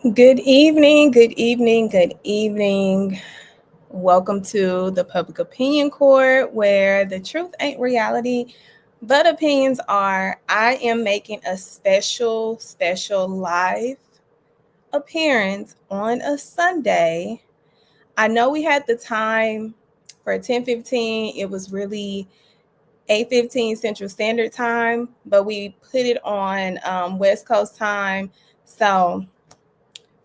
Good evening, good evening, good evening. Welcome to the Public Opinion Court, where the truth ain't reality, but opinions are. I am making a special live appearance on a Sunday. I know we had the time for 10:15. It was really 8:15 Central Standard Time, but we put it on West Coast time. So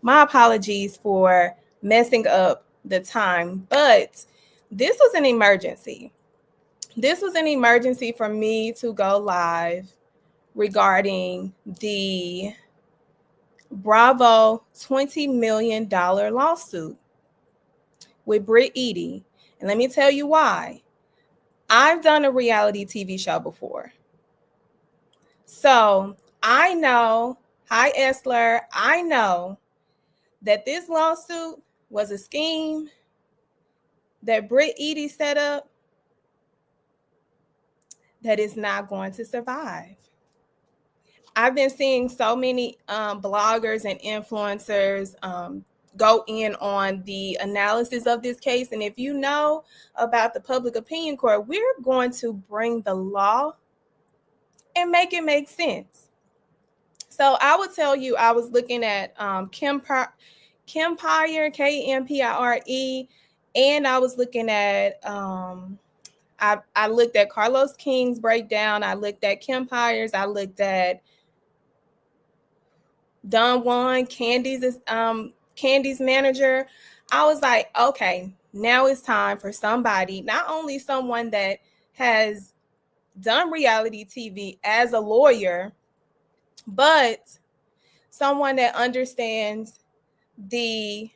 my apologies for messing up the time, but this was an emergency. This was an emergency for me to go live regarding the Bravo $20 million lawsuit with BRIT EADY. And let me tell you why. I've done a reality TV show before. So I know, hi Esler, I know that this lawsuit was a scheme that BRIT EADY set up that is not going to survive. I've been seeing so many bloggers and influencers go in on the analysis of this case. And if you know about the Public Opinion Court, we're going to bring the law and make it make sense. So I would tell you, I was looking at Kempire, Kempire, and I was looking at I looked at Carlos King's breakdown. I looked at Kempire's. I looked at Don Juan, Candy's manager. I was like, okay, now it's time for somebody, not only someone that has done reality TV as a lawyer, but someone that understands the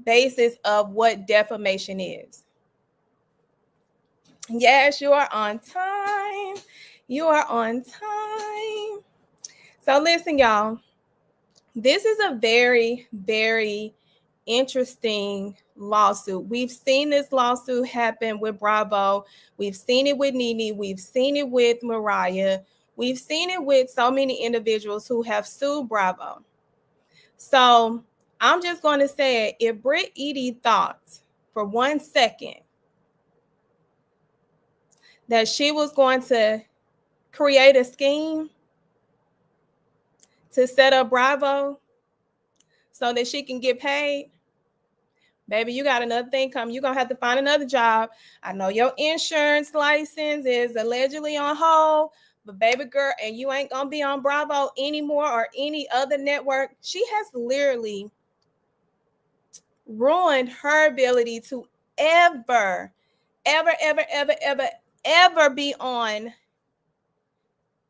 basis of what defamation is. Yes, you are on time. You are on time. So listen, y'all. This is a very interesting lawsuit. We've seen this lawsuit happen with Bravo. We've seen it with Nene. We've seen it with Mariah. We've seen it with so many individuals who have sued Bravo. So I'm just going to say, if BRIT EADY thought for 1 second that she was going to create a scheme to set up Bravo so that she can get paid, baby, you got another thing coming. You're going to have to find another job. I know your insurance license is allegedly on hold, but baby girl, and you ain't going to be on Bravo anymore or any other network. She has literally ruined her ability to ever be on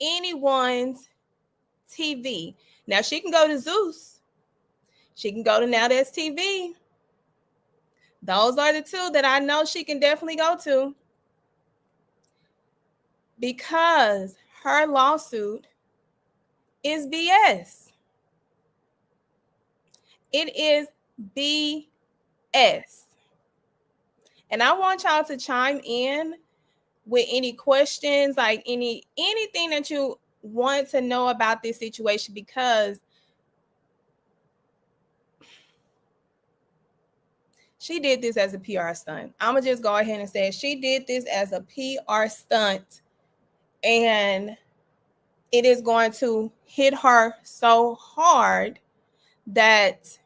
anyone's TV. Now she can go to Zeus. She can go to Now That's TV. Those are the two that I know she can definitely go to, because her lawsuit is BS. It is BS. And I want y'all to chime in with any questions, like anything that you want to know about this situation, because she did this as a PR stunt. I'm going to just go ahead and say she did this as a PR stunt, and it is going to hit her so hard that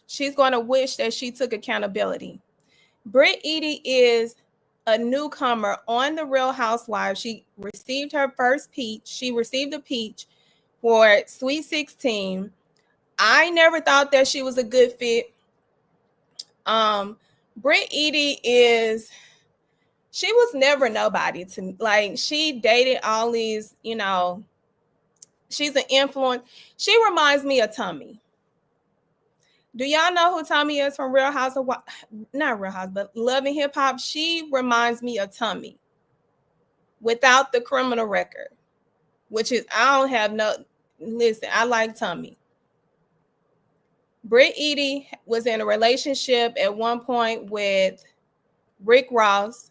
she's going to wish that she took accountability. BRIT EADY is a newcomer on The Real Housewives. She received her first peach. She received a peach for Sweet 16. I never thought that she was a good fit. BRIT EADY she was never nobody to me. Like, she dated all these, she's an influence. She reminds me of Tommy. Do y'all know who Tommy is from Real House of not Real House, but Love and Hip Hop? She reminds me of Tommy without the criminal record, which is, I don't have no, listen, I like Tommy. BRIT EADY was in a relationship at one point with Rick Ross,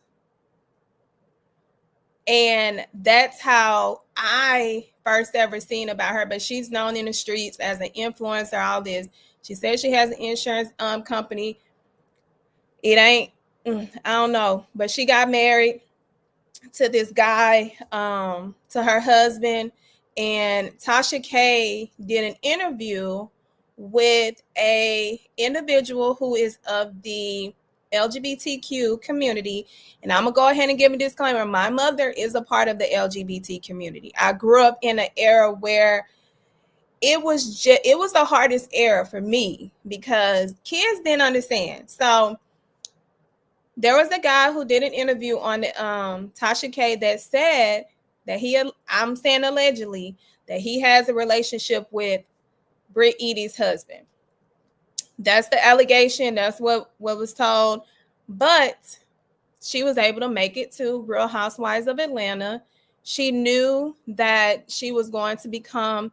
And that's how I first ever seen about her. But she's known in the streets as an influencer, all this. She says she has an insurance company. It ain't, I don't know. But she got married to this guy, to her husband. And Tasha K did an interview with a individual who is of the LGBTQ community. And I'm gonna go ahead and give a disclaimer. My mother is a part of the LGBT community. I grew up in an era where it was the hardest era for me because kids didn't understand. So there was a guy who did an interview on the Tasha K that said that I'm saying allegedly, that he has a relationship with BRIT EADY's husband. That's the allegation. That's what was told. But she was able to make it to Real Housewives of Atlanta. She knew that she was going to become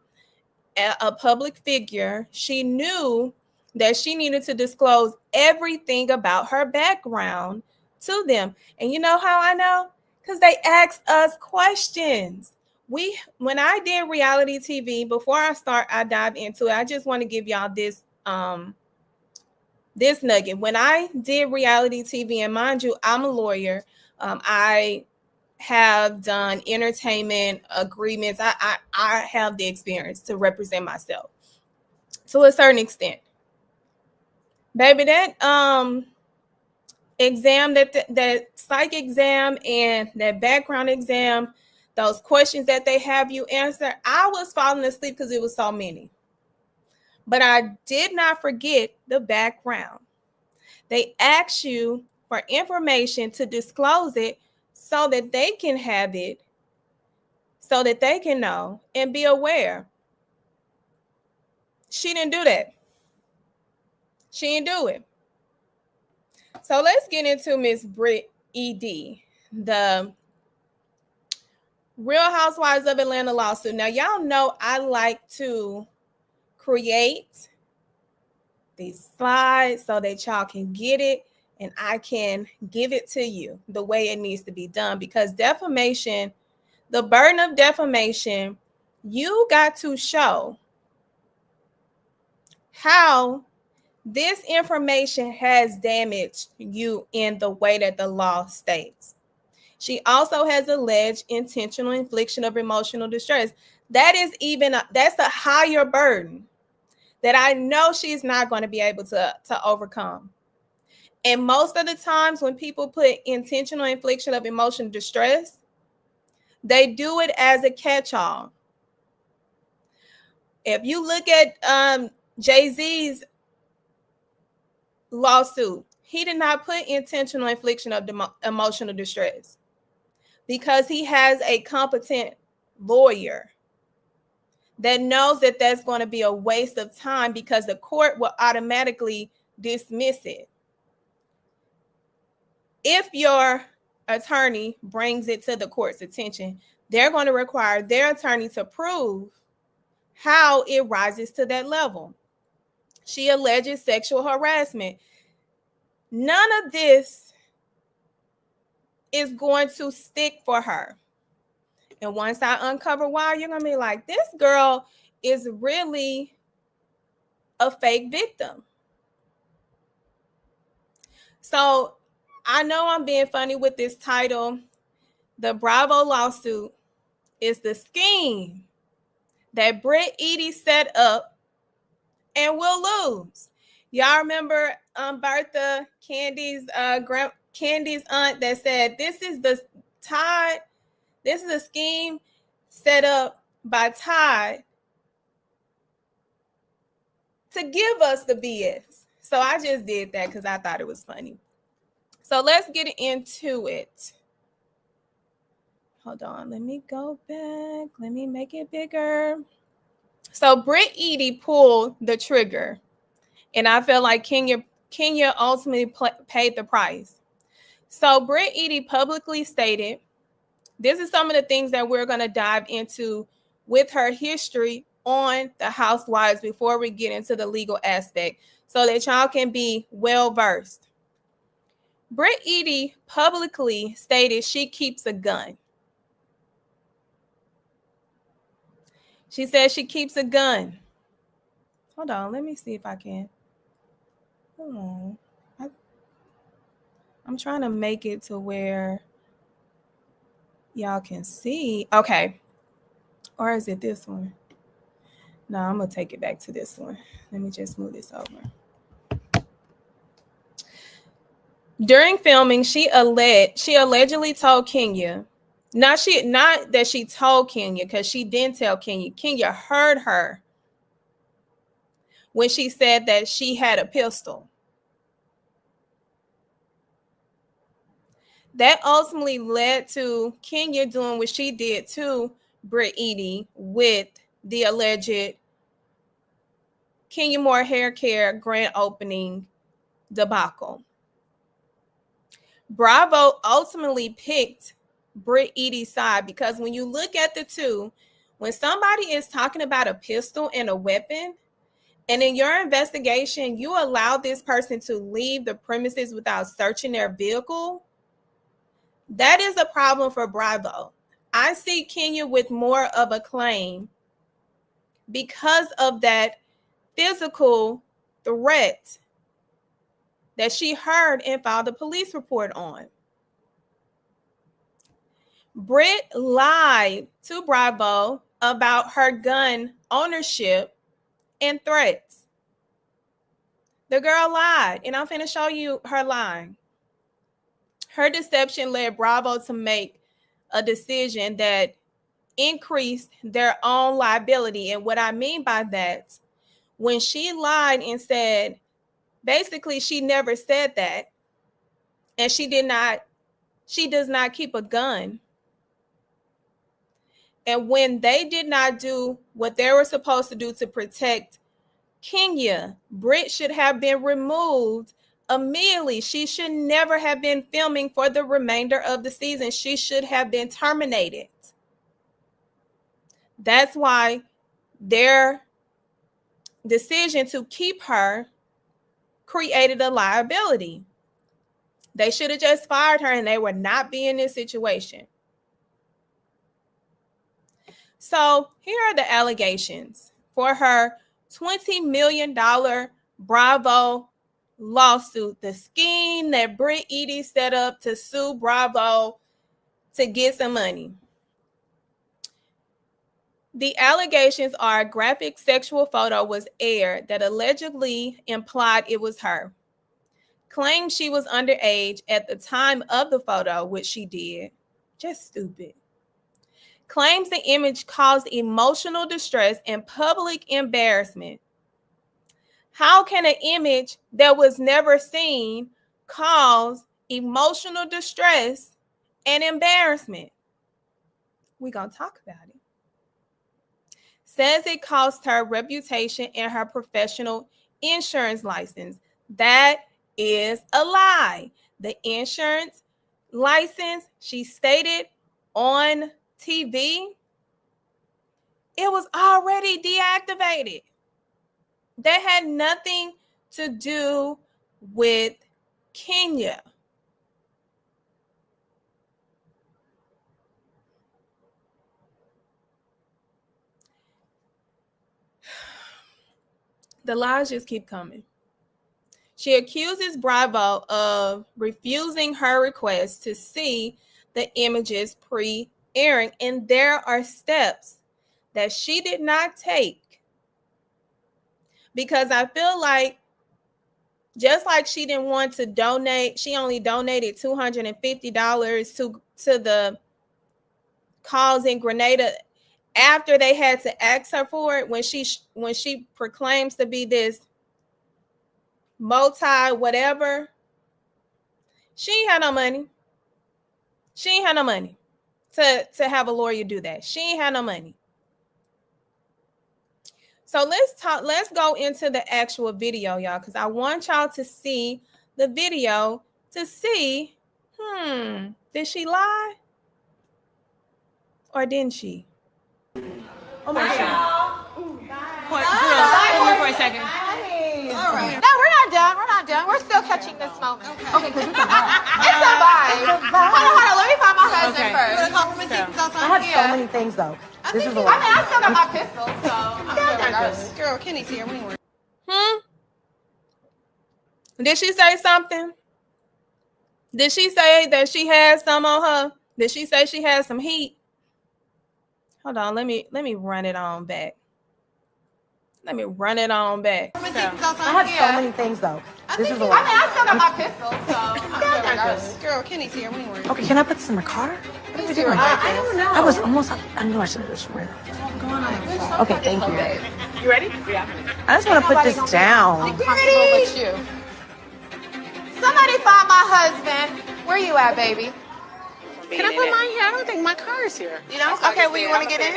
a public figure. She knew that she needed to disclose everything about her background to them. And you know how I know? Because they asked us questions. When I did reality TV, before I dive into it, I just want to give y'all this this nugget. When I did reality TV, and mind you, I'm a lawyer. I have done entertainment agreements. I have the experience to represent myself to a certain extent. Baby, that exam, that psych exam and that background exam, those questions that they have you answer, I was falling asleep because it was so many. But I did not forget the background. They ask you for information to disclose it so that they can have it, so that they can know and be aware. She didn't do that. She didn't do it. So let's get into Miss BRIT EADY, the Real Housewives of Atlanta lawsuit. Now, y'all know I like to create these slides so that y'all can get it and I can give it to you the way it needs to be done, because defamation, the burden of defamation, you got to show how this information has damaged you in the way that the law states. She also has alleged intentional infliction of emotional distress. That's a higher burden that I know she's not going to be able to overcome. And most of the times when people put intentional infliction of emotional distress, they do it as a catch-all. If you look at Jay-Z's lawsuit, he did not put intentional infliction of emotional distress because he has a competent lawyer that knows that that's going to be a waste of time because the court will automatically dismiss it. If your attorney brings it to the court's attention, they're going to require their attorney to prove how it rises to that level. She alleges sexual harassment. None of this is going to stick for her. And once I uncover why, you're going to be like, this girl is really a fake victim. So I know I'm being funny with this title. The Bravo lawsuit is the scheme that BRIT EADY set up and will lose. Y'all remember Bertha Candy's Candy's aunt that said this is a scheme set up by Todd to give us the BS. So I just did that because I thought it was funny. So let's get into it. Hold on, let me go back. Let me make it bigger. So BRIT EADY pulled the trigger, and I feel like Kenya ultimately paid the price. So BRIT EADY publicly stated, this is some of the things that we're going to dive into with her history on the Housewives before we get into the legal aspect so that y'all can be well versed. BRIT EADY publicly stated she keeps a gun. She says she keeps a gun. Hold on, let me see if I can. Hold on. I'm trying to make it to where y'all can see. Okay. Or is it this one? No, I'm going to take it back to this one. Let me just move this over. During filming, she allegedly told Kenya, not that she told Kenya, because she didn't tell Kenya. Kenya heard her when she said that she had a pistol. That ultimately led to Kenya doing what she did to BRIT EADY with the alleged Kenya Moore Hair Care grand opening debacle. Bravo ultimately picked BRIT EADY's side because when you look at the two, when somebody is talking about a pistol and a weapon, and in your investigation, you allow this person to leave the premises without searching their vehicle, that is a problem for Bravo. I see Kenya with more of a claim because of that physical threat that she heard and filed a police report on. BRIT lied to Bravo about her gun ownership and threats. The girl lied, and I'm finna show you her lying. Her deception led Bravo to make a decision that increased their own liability. And what I mean by that, when she lied and said, basically, she never said that, and she does not keep a gun. And when they did not do what they were supposed to do to protect Kenya, BRIT should have been removed immediately. She should never have been filming for the remainder of the season. She should have been terminated. That's why their decision to keep her created a liability. They should have just fired her, and they would not be in this situation. So here are the allegations for her $20 million Bravo lawsuit, the scheme that BRIT EADY set up to sue Bravo to get some money. The allegations are a graphic sexual photo was aired that allegedly implied it was her. Claimed she was underage at the time of the photo, which she did. Just stupid. Claims the image caused emotional distress and public embarrassment. How can an image that was never seen cause emotional distress and embarrassment? We're going to talk about it. Says it cost her reputation and her professional insurance license. That is a lie. The insurance license, she stated on TV, it was already deactivated. That had nothing to do with Kenya. The lies just keep coming. She accuses Bravo of refusing her request to see the images pre-airing, and there are steps that she did not take, because I feel like just like she didn't want to donate, she only donated $250 to the cause in Grenada after they had to ask her for it, when she proclaims to be this multi whatever. She ain't had no money. She ain't had no money to have a lawyer do that. She ain't had no money. So let's go into the actual video, y'all, because I want y'all to see the video to see, did she lie or didn't she? Oh my God. Hold me for a second. All right. No, we're not done. We're not done. We're still catching this moment. Okay, because it's a vibe. It's a vibe. Hold on. Let me find my husband first. You want to compliment things outside? I have so many things though. This is a I mean, I still got my pistol, so I'm still regardless. Girl, Kenny's here. We ain't worried. Did she say something? Did she say that she had some on her? Did she say she had some heat? Hold on, let me run it on back. Let me run it on back. I have so many things though. This is a lot. I mean, I still got my pistol, so I'm still regardless. Girl, Kenny's here. We ain't worried. Okay, can I put this in the car? What are we doing? I don't know. I was almost. I knew I should have just ran. Okay, thank you. You ready? Yeah. I just want to put this down. Comfortable with you. Somebody find my husband. Where you at, baby? Can I put mine here? I don't think my car is here. You know? Okay, well, you want to get in?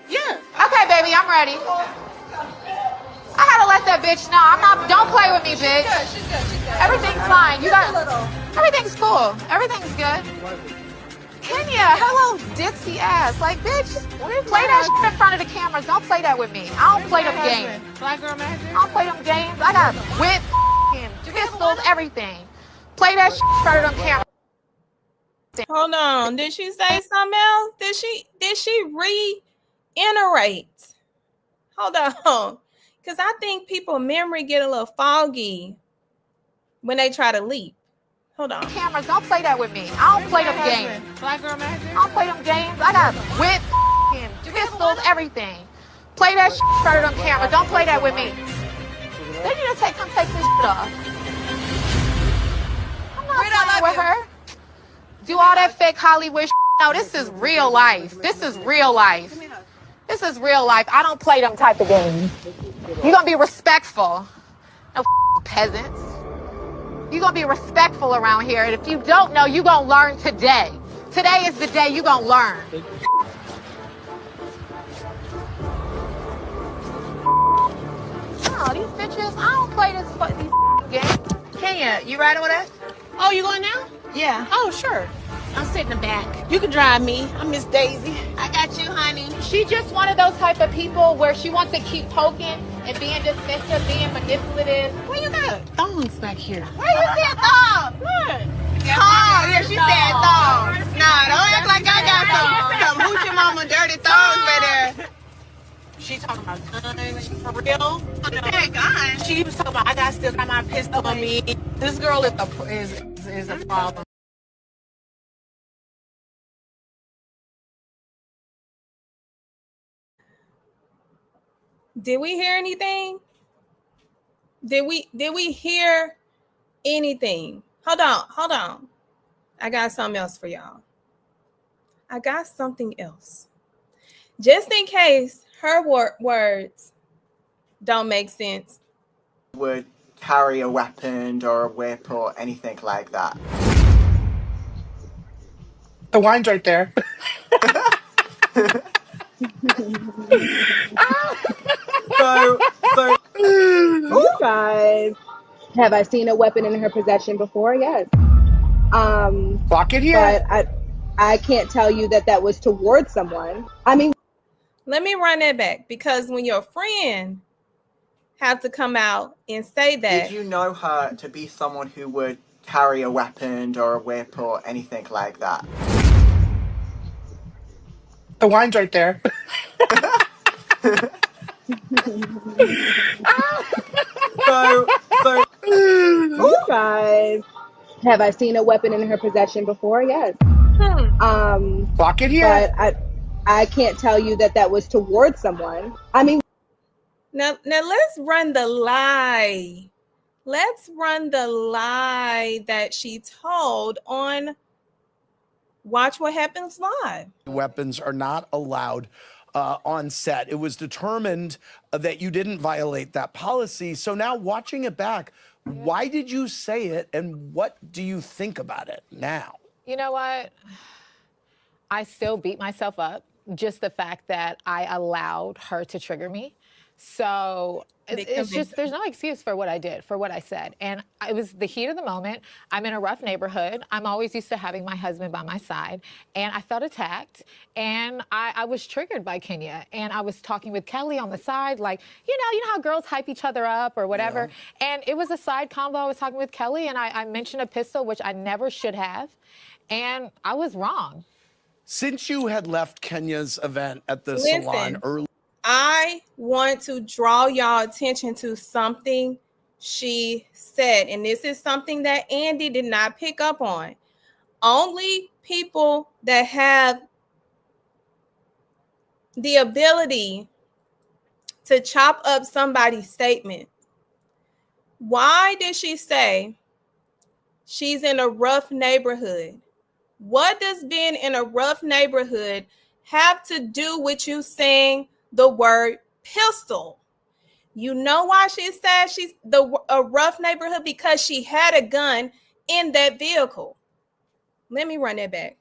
Yeah. Okay, baby, I'm ready. I had to let that bitch know. Don't play with me, bitch. She's good. Everything's fine. Everything's cool. Everything's good. Kenya, her little ditzy ass. Like, bitch, play that shit in front of the cameras. Don't play that with me. I don't play them games. Black girl magic? I don't play them games. I got whip, pistols, everything. Play that shit in front of them cameras. Hold on. Did she say something else? Did she reiterate? Hold on. Because I think people's memory get a little foggy when they try to leap. Hold on. Cameras, don't play that with me. I don't play them games. Black girl magic? I don't play them games. I got whip, pistols, everything. Play that shit in front of them cameras. Don't play that with me. They need to come take this shit off. I'm not playing with her. Do all that fake Hollywood shit. No, this is real life. This is real life. This is real life. I don't play them type of games. You're going to be respectful. No peasants. You're going to be respectful around here. And if you don't know, you're going to learn today. Today is the day you're going to learn. Oh, these bitches, I don't play these games. Kenya, you riding with us? Oh, you going now? Yeah. Oh, sure. I'm sitting in the back. You can drive me. I'm Miss Daisy. I got you, honey. She's just one of those type of people where she wants to keep poking and being dismissive, being manipulative. Well, you got thongs back here. Where you see a thumb? Look. Oh, yeah, she said thongs. Nah, don't act like I got some hoochie mama dirty thongs right there. She talking about guns. She for real? Hey, guns. She was talking about still got my pistol on me. This girl is a problem. Did we hear anything? Did we hear anything? Hold on. I got something else for y'all. I got something else. Just in case her words don't make sense. Would carry a weapon or a whip or anything like that. The wine's right there. So You guys, have I seen a weapon in her possession before? Yes. Clock it here. But I can't tell you that was towards someone. I mean, let me run that back, because when your friend have to come out and say that. Did you know her to be someone who would carry a weapon or a whip or anything like that? The wine's right there. So you guys, have I seen a weapon in her possession before? Yes. Clock it here. But I can't tell you that was towards someone. I mean, Now let's run the lie. Let's run the lie that she told on Watch What Happens Live. Weapons are not allowed on set. It was determined that you didn't violate that policy. So now watching it back, why did you say it, and what do you think about it now? You know what? I still beat myself up. Just the fact that I allowed her to trigger me. So it's just, there's no excuse for what I did, for what I said. And it was the heat of the moment. I'm in a rough neighborhood. I'm always used to having my husband by my side. And I felt attacked. And I was triggered by Kenya. And I was talking with Kelly on the side, like, you know how girls hype each other up or whatever. Yeah. And it was a side convo. I was talking with Kelly, and I mentioned a pistol, which I never should have. And I was wrong. Since you had left Kenya's event at the salon early, I want to draw y'all attention to something she said, and this is something that Andy did not pick up on. Only people that have the ability to chop up somebody's statement. Why did she say she's in a rough neighborhood? What does being in a rough neighborhood have to do with you saying the word pistol? You know why she said she's a rough neighborhood? Because she had a gun in that vehicle. Let me run that back.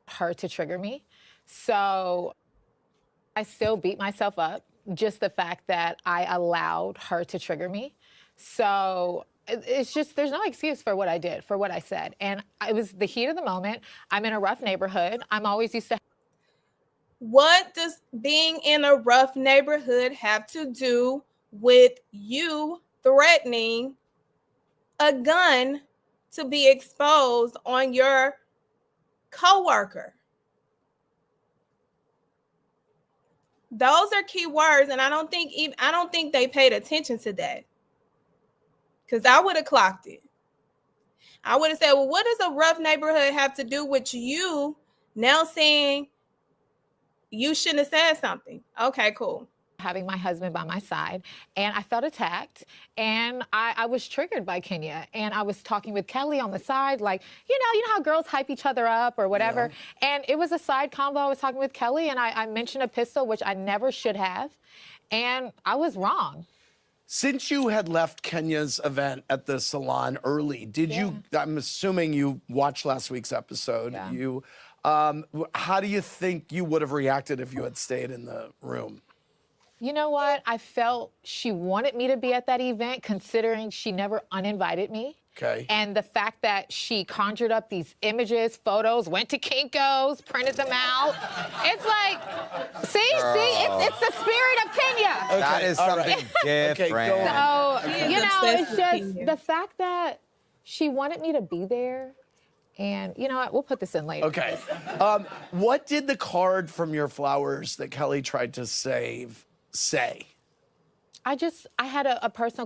Her to trigger me. So I still beat myself up, just the fact that I allowed her to trigger me. So it's just, there's no excuse for what I did, for what I said. And it was the heat of the moment. I'm in a rough neighborhood. I'm always used to. What does being in a rough neighborhood have to do with you threatening a gun to be exposed on your coworker? Those are key words, and I don't think they paid attention to that. Because I would have clocked it. I would have said, well, what does a rough neighborhood have to do with you now saying you shouldn't have said something? Okay, cool. Having my husband by my side, and I felt attacked, and I was triggered by Kenya, and I was talking with Kelly on the side, like, you know how girls hype each other up or whatever, and it was a side convo. I was talking with Kelly, and I mentioned a pistol, which I never should have, and I was wrong. Since you had left Kenya's event at the salon early, did you, I'm assuming you watched last week's episode, how do you think you would have reacted if you had stayed in the room? You know what? I felt she wanted me to be at that event, considering she never uninvited me. Okay. And the fact that she conjured up these images, photos, went to Kinko's, printed them out. It's like, see, it's the spirit of Kenya. Okay, that is something different. So, you know, it's just the fact that she wanted me to be there. And you know what? We'll put this in later. Okay. What did the card from your flowers that Kelly tried to save say? I had a personal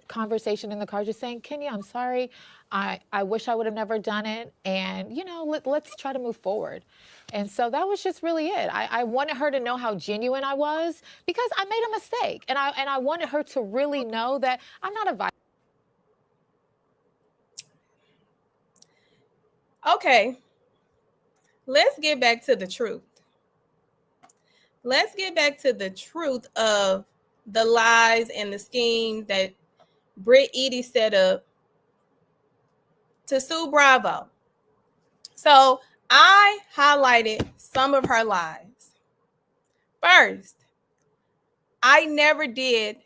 conversation in the car just saying, Kenya, I'm sorry. I wish I would have never done it. And, you know, let's try to move forward. And so that was just really it. I wanted her to know how genuine I was because I made a mistake. And I wanted her to really know that I'm not a violent. Okay. Let's get back to the truth. Let's get back to the truth of the lies and the scheme that BRIT EADY set up to sue Bravo. So I highlighted some of her lies. First, I never did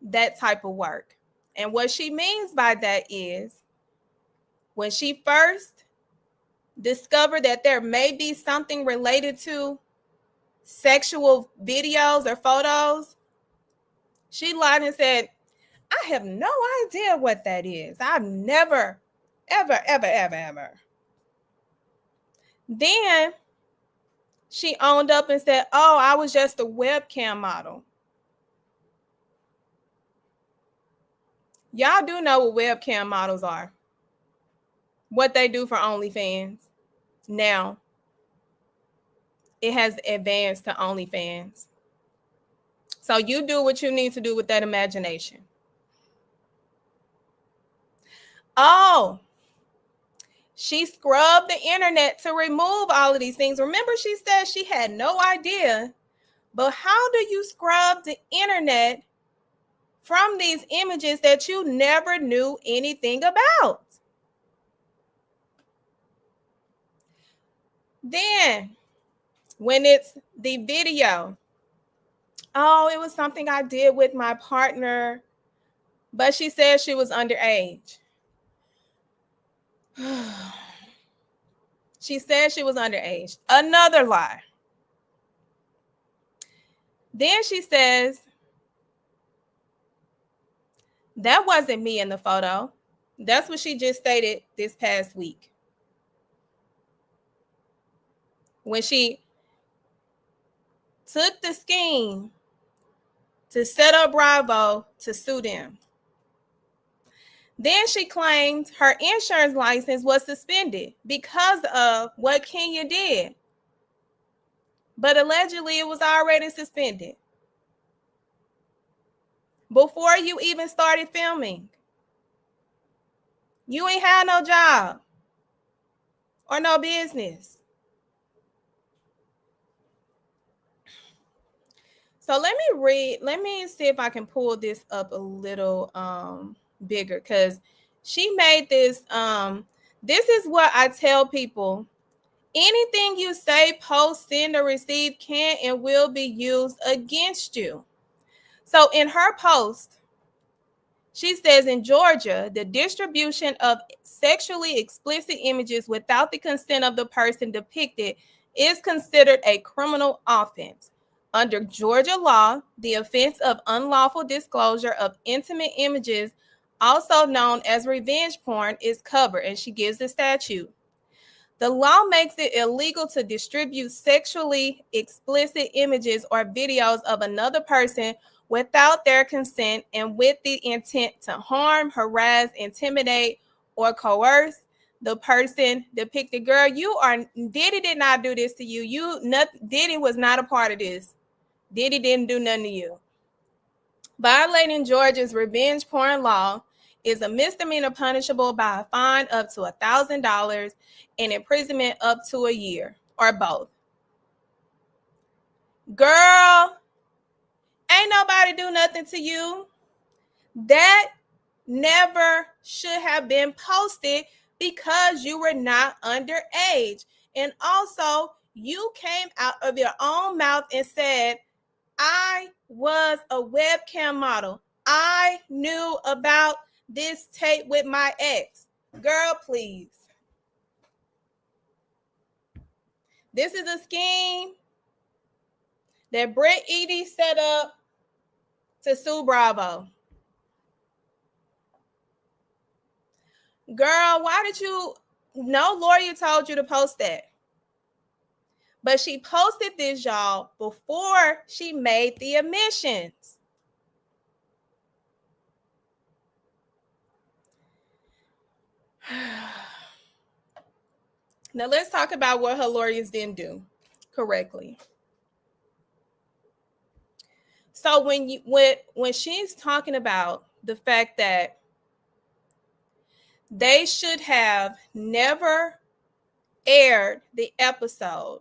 that type of work. And what she means by that is when she first discovered that there may be something related to sexual videos or photos, she lied and said, I have no idea what that is. I've never, ever. Then she owned up and said, oh, I was just a webcam model. Y'all do know what webcam models are. What they do for OnlyFans. Now, it has advanced to OnlyFans. So you do what you need to do with that imagination. Oh, she scrubbed the internet to remove all of these things. Remember, she said she had no idea. But how do you scrub the internet from these images that you never knew anything about? Then, when it's the video, oh, it was something I did with my partner, but she said she was underage. She said she was underage. Another lie. Then she says, that wasn't me in the photo. That's what she just stated this past week. when she took the scheme to set up Bravo to sue them. Then she claimed her insurance license was suspended because of what Kenya did. But allegedly it was already suspended before you even started filming. You ain't had no job or no business. So let me see if I can pull this up a little bigger, because she made this. This is what I tell people. Anything you say, post, send, or receive can and will be used against you. So in her post, she says, in Georgia, the distribution of sexually explicit images without the consent of the person depicted is considered a criminal offense. Under Georgia law, the offense of unlawful disclosure of intimate images, also known as revenge porn, is covered, and she gives the statute. The law makes it illegal to distribute sexually explicit images or videos of another person without their consent and with the intent to harm, harass, intimidate, or coerce the person depicted. Girl, Diddy did not do this to you. Diddy was not a part of this. Diddy didn't do nothing to you. Violating Georgia's revenge porn law is a misdemeanor punishable by a fine up to $1,000 and imprisonment up to a year, or both. Girl, ain't nobody do nothing to you. That never should have been posted because you were not underage. And also, you came out of your own mouth and said, I was a webcam model. I knew about this tape with my ex. Girl, please. This is a scheme that BRIT EADY set up to sue Bravo. Girl, why did you? No lawyer told you to post that. But she posted this, y'all, before she made the admissions. Now let's talk about what her lawyers didn't do correctly. So when she's talking about the fact that they should have never aired the episode,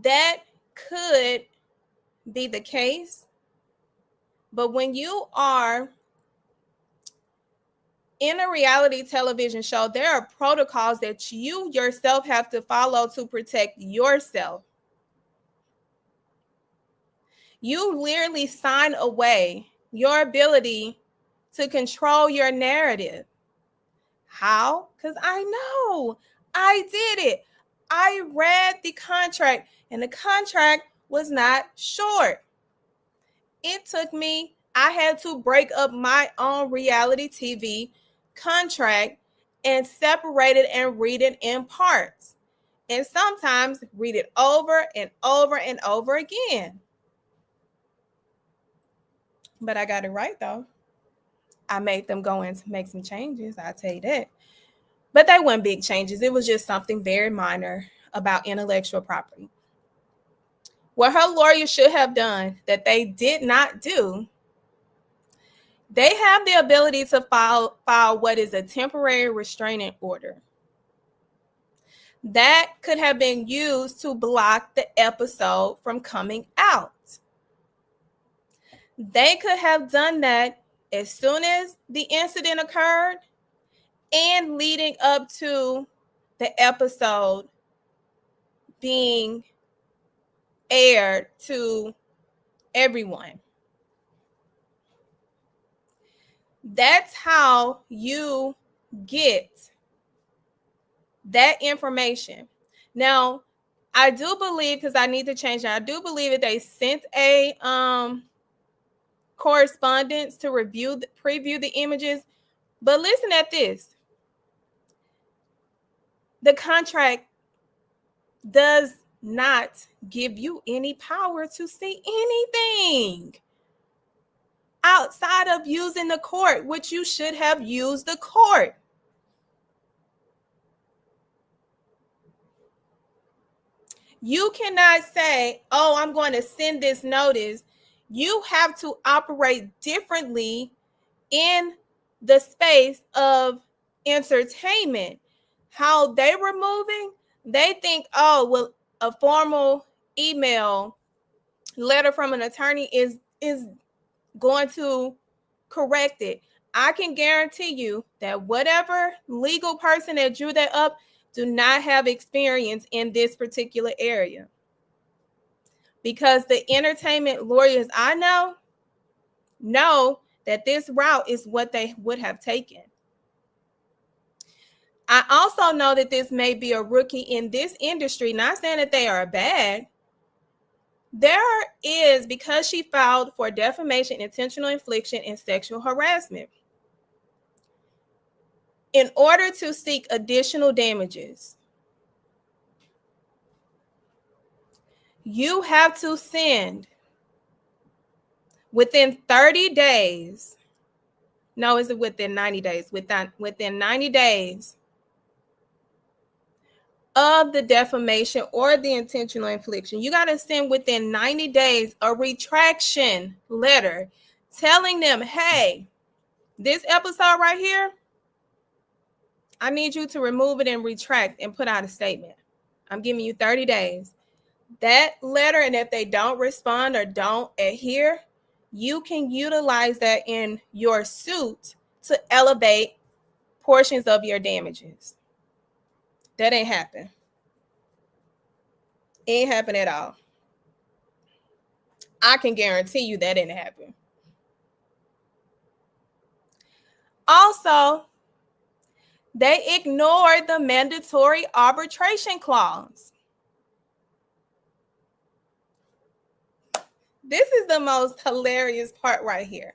that could be the case. But when you are in a reality television show, there are protocols that you yourself have to follow to protect yourself. You literally sign away your ability to control your narrative. How? Because I know. I did it. I read the contract, and the contract was not short. It took me, I had to break up my own reality TV contract and separate it and read it in parts. And sometimes read it over and over and over again. But I got it right, though. I made them go in to make some changes, I'll tell you that. But they weren't big changes. It was just something very minor about intellectual property. What her lawyer should have done that they did not do, they have the ability to file what is a temporary restraining order. That could have been used to block the episode from coming out. They could have done that as soon as the incident occurred and leading up to the episode being aired to everyone. That's how you get that information. Now, I do believe, because I need to change it, I do believe that they sent a correspondence to preview the images. But listen at this. the contract does not give you any power to see anything outside of using the court, which you should have used the court. You cannot say, oh, I'm going to send this notice. You have to operate differently in the space of entertainment. How they were moving, they think, oh, well, a formal email letter from an attorney is going to correct it. I can guarantee you that whatever legal person that drew that up do not have experience in this particular area. Because the entertainment lawyers I know that this route is what they would have taken. I also know that this may be a rookie in this industry, not saying that they are bad. There is, because she filed for defamation, intentional infliction, and sexual harassment. In order to seek additional damages, you have to send within 30 days. No, is it within 90 days? Within 90 days of the defamation or the intentional infliction, you got to send within 90 days a retraction letter telling them, hey, this episode right here, I need you to remove it and retract and put out a statement. I'm giving you 30 days. That letter, and if they don't respond or don't adhere, you can utilize that in your suit to elevate portions of your damages. That ain't happen. It ain't happen at all. I can guarantee you that didn't happen. Also, they ignored the mandatory arbitration clause. This is the most hilarious part right here.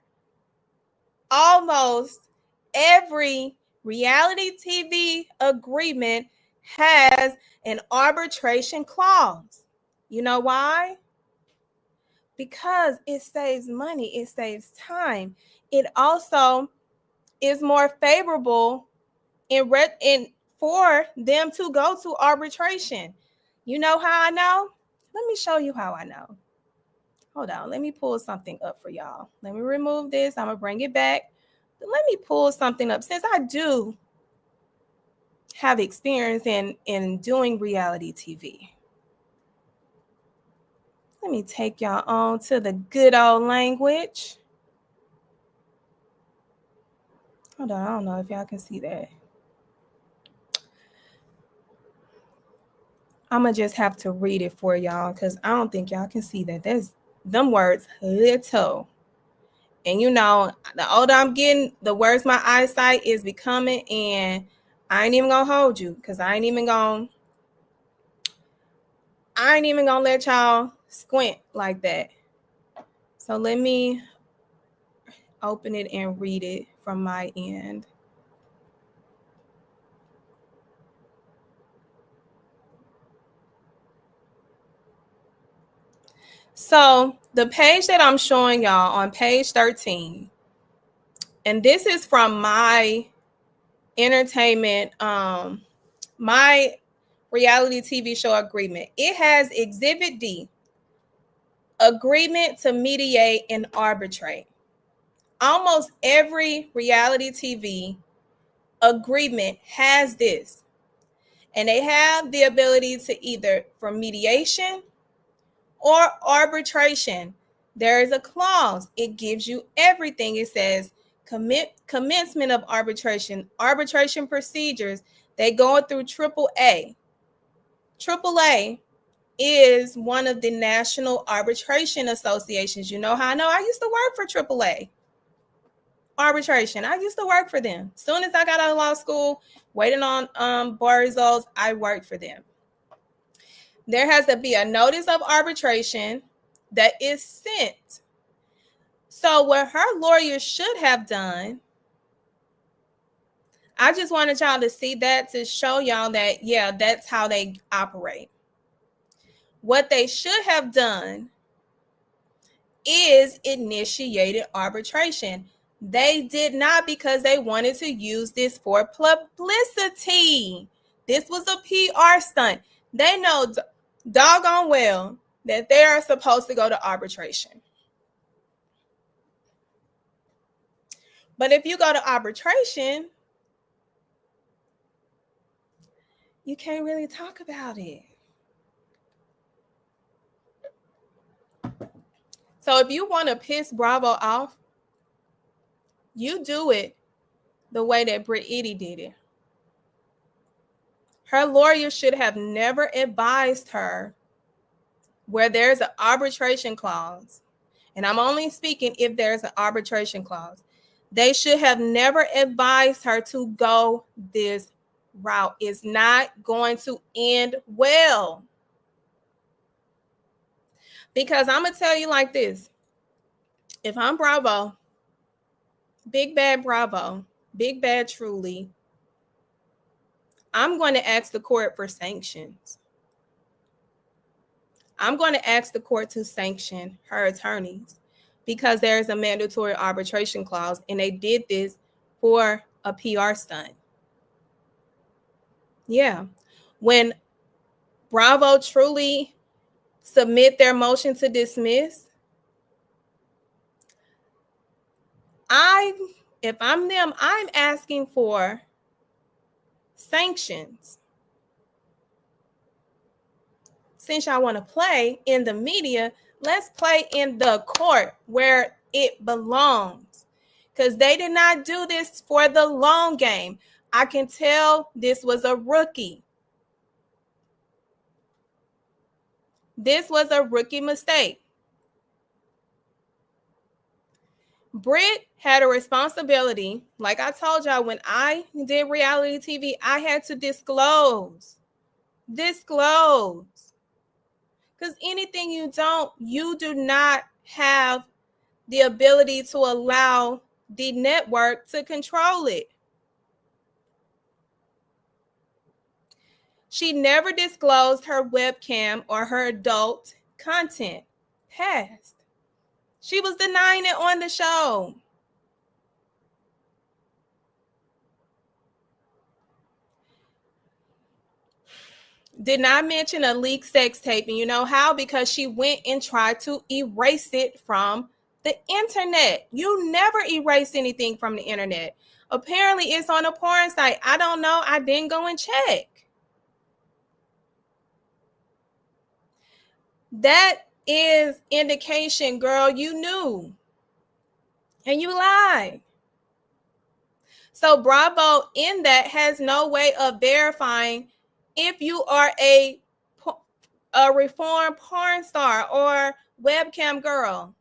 Almost every reality TV agreement has an arbitration clause. You know why? Because it saves money, it saves time. It also is more favorable for them to go to arbitration. You know how I know? Let me show you how I know. Hold on, let me pull something up for y'all. Let me remove this. I'm gonna bring it back. But let me pull something up, since I do have experience in doing reality TV. Let me take y'all on to the good old language. Hold on, I don't know if y'all can see that. I'm gonna just have to read it for y'all because I don't think y'all can see that. There's them words little. And you know, the older I'm getting, the worse my eyesight is becoming. And I ain't even gonna hold you because I ain't even gonna let y'all squint like that. So let me open it and read it from my end. So the page that I'm showing y'all on page 13, and this is from my entertainment, my reality TV show agreement. It has Exhibit D, agreement to mediate and arbitrate. Almost every reality TV agreement has this, and they have the ability to either for mediation or arbitration. There is a clause. It gives you everything. It says commencement of arbitration procedures. They go through AAA. AAA is one of the national arbitration associations. You know how I know? I used to work for AAA arbitration. I used to work for them. As soon as I got out of law school, waiting on bar results, I worked for them. There has to be a notice of arbitration that is sent. So what her lawyer should have done, I just wanted y'all to see that, to show y'all that, yeah, that's how they operate. What they should have done is initiated arbitration. They did not, because they wanted to use this for publicity. This was a PR stunt. They know doggone well that they are supposed to go to arbitration. But if you go to arbitration, you can't really talk about it. So if you want to piss Bravo off, you do it the way that BRIT EADY did it. Her lawyer should have never advised her where there's an arbitration clause, and I'm only speaking if there's an arbitration clause. They should have never advised her to go this route. It's not going to end well. Because I'm going to tell you like this. If I'm Bravo, Big Bad Bravo, Big Bad Truly, I'm going to ask the court for sanctions. I'm going to ask the court to sanction her attorneys because there's a mandatory arbitration clause, and they did this for a PR stunt. Yeah. When Bravo truly submit their motion to dismiss, if I'm them, I'm asking for sanctions. Since y'all want to play in the media, let's play in the court where it belongs. Because they did not do this for the long game. I can tell this was a rookie. This was a rookie mistake. BRIT had a responsibility. Like I told y'all, when I did reality TV, I had to disclose. Because anything you do not have the ability to allow the network to control it. She never disclosed her webcam or her adult content past. She was denying it on the show. Did not mention a leaked sex tape. And you know how? Because she went and tried to erase it from the internet. You never erase anything from the internet. Apparently, it's on a porn site. I don't know. I didn't go and check. That is indication, girl, you knew. And you lied. So Bravo in that has no way of verifying if you are a reformed porn star or webcam girl.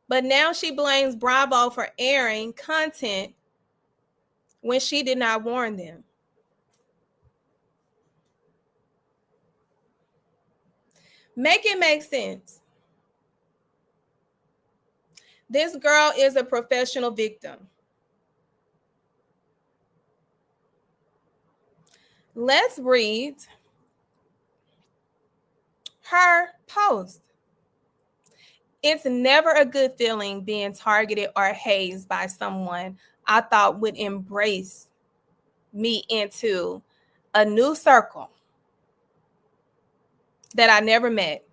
But now she blames Bravo for airing content when she did not warn them. Make it make sense. This girl is a professional victim. Let's read her post. It's never a good feeling being targeted or hazed by someone I thought would embrace me into a new circle that I never met.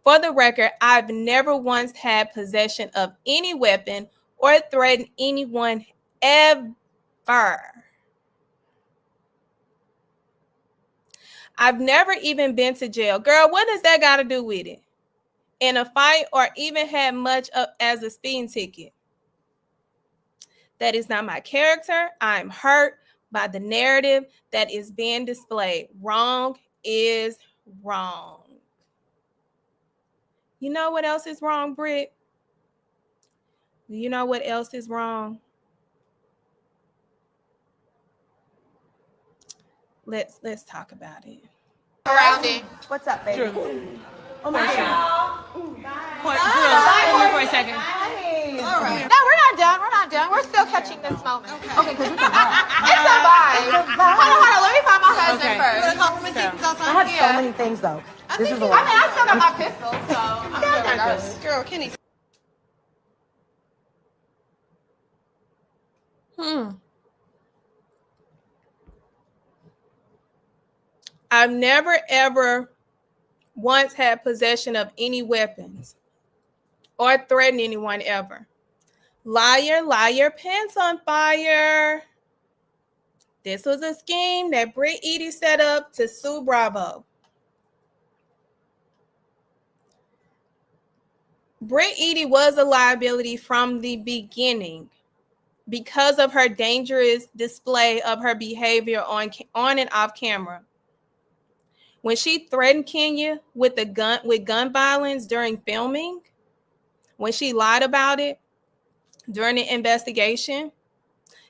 For the record, I've never once had possession of any weapon or threatened anyone ever. I've never even been to jail. Girl, what does that got to do with it? In a fight or even had much of as a speeding ticket. That is not my character. I'm hurt by the narrative that is being displayed. Wrong is wrong. You know what else is wrong, BRIT? You know what else is wrong? Let's talk about it. What's up, baby? Oh my God. Girl, hold on for a second. All right. No, we're not done. We're not done. We're still catching this moment. Okay, because it's a vibe. It's a vibe. Hold on. Let me find my husband first. I have so many things though. This is a lot. I mean, I still got my pistol, so I'm sure we're good. Girl, Kenny. I've never ever once had possession of any weapons or threatened anyone ever. Liar, liar, pants on fire. This was a scheme that BRIT EADY set up to sue Bravo. BRIT EADY was a liability from the beginning because of her dangerous display of her behavior on and off camera. When she threatened Kenya with gun violence during filming, when she lied about it during the investigation,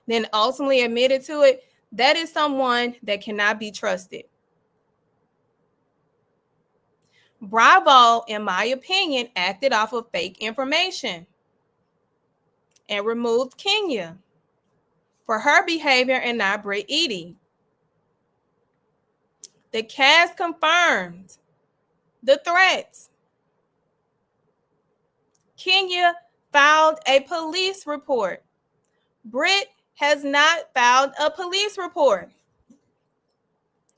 then ultimately admitted to it, that is someone that cannot be trusted. Bravo, in my opinion, acted off of fake information and removed Kenya for her behavior and not BRIT EADY. The cast confirmed the threats. Kenya filed a police report. BRIT has not filed a police report.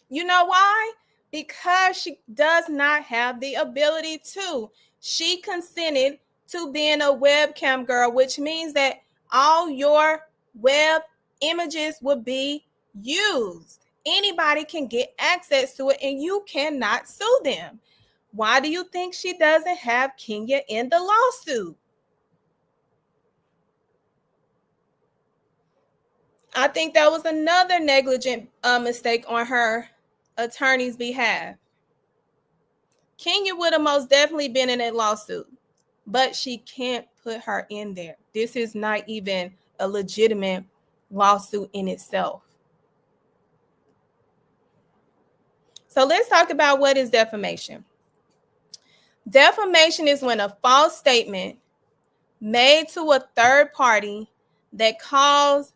You know why? Because she does not have the ability to. She consented to being a webcam girl, which means that all your web images will be used. Anybody can get access to it and you cannot sue them. Why do you think she doesn't have Kenya in the lawsuit? I think that was another negligent mistake on her attorney's behalf. Kenya would have most definitely been in a lawsuit, but she can't put her in there. This is not even a legitimate lawsuit in itself. So let's talk about what is defamation. Defamation is when a false statement made to a third party that caused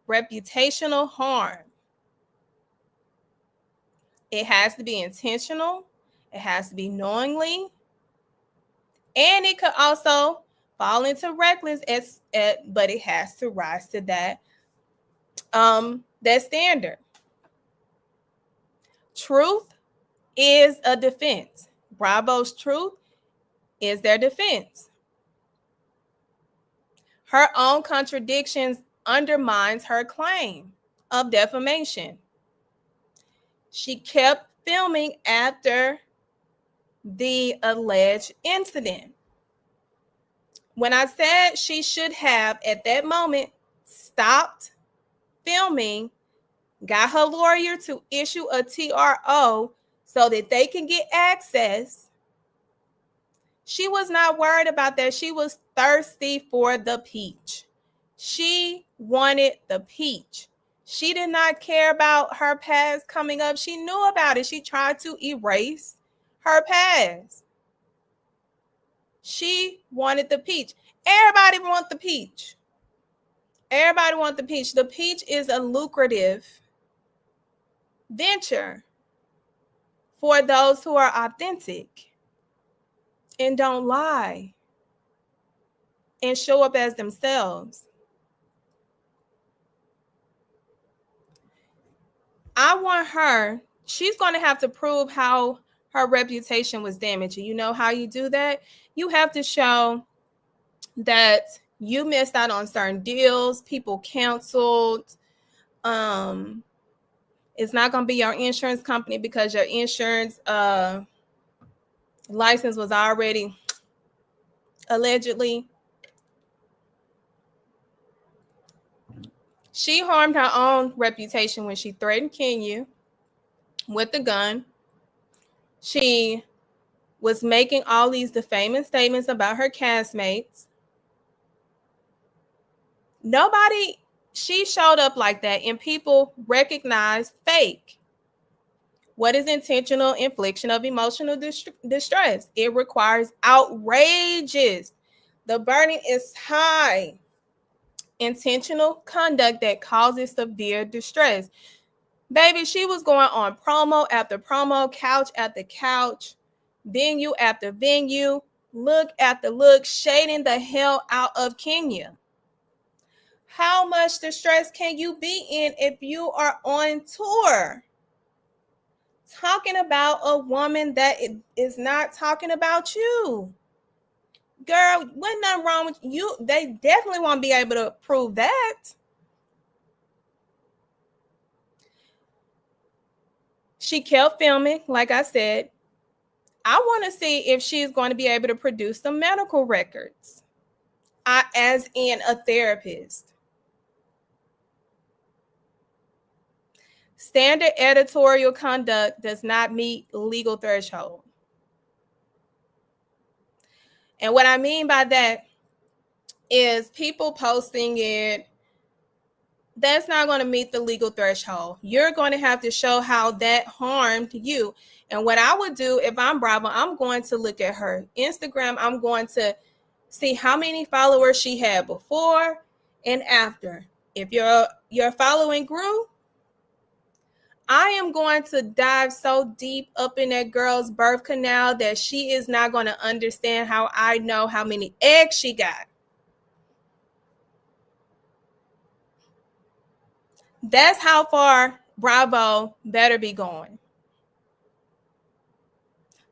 reputational harm. It has to be intentional. It has to be knowingly. And it could also fall into reckless, but it has to rise to that standard. Truth is a defense. Bravo's truth is their defense. Her own contradictions undermines her claim of defamation. She kept filming after the alleged incident. When I said she should have, at that moment, stopped filming, got her lawyer to issue a TRO so that they can get access, she was not worried about that. She was thirsty for the peach. She wanted the peach. She did not care about her past coming up. She knew about it. She tried to erase her past. She wanted the peach. Everybody wants the peach. Everybody wants the peach. The peach is a lucrative venture for those who are authentic and don't lie and show up as themselves. I want her, she's going to have to prove how her reputation was damaged. You know how you do that? You have to show that you missed out on certain deals, people canceled. It's not going to be your insurance company because your insurance license was already allegedly. She harmed her own reputation when she threatened Kenya with the gun. She was making all these defaming statements about her castmates. She showed up like that and people recognized fake. What is intentional infliction of emotional distress? It requires outrageous. The burden is high. intentional conduct that causes severe distress. Baby, she was going on promo after promo, couch after couch, venue after venue, look after look, shading the hell out of Kenya. How much distress can you be in if you are on tour? Talking about a woman that is not talking about you. Girl, wasn't nothing wrong with you. They definitely won't be able to prove that. She kept filming, like I said. I want to see if she's going to be able to produce some medical records, as in a therapist. Standard editorial conduct does not meet legal threshold. And what I mean by that is people posting it, that's not going to meet the legal threshold. You're going to have to show how that harmed you. And what I would do if I'm Bravo, I'm going to look at her Instagram. I'm going to see how many followers she had before and after. If your following grew, I am going to dive so deep up in that girl's birth canal that she is not going to understand how I know how many eggs she got. That's how far Bravo better be going.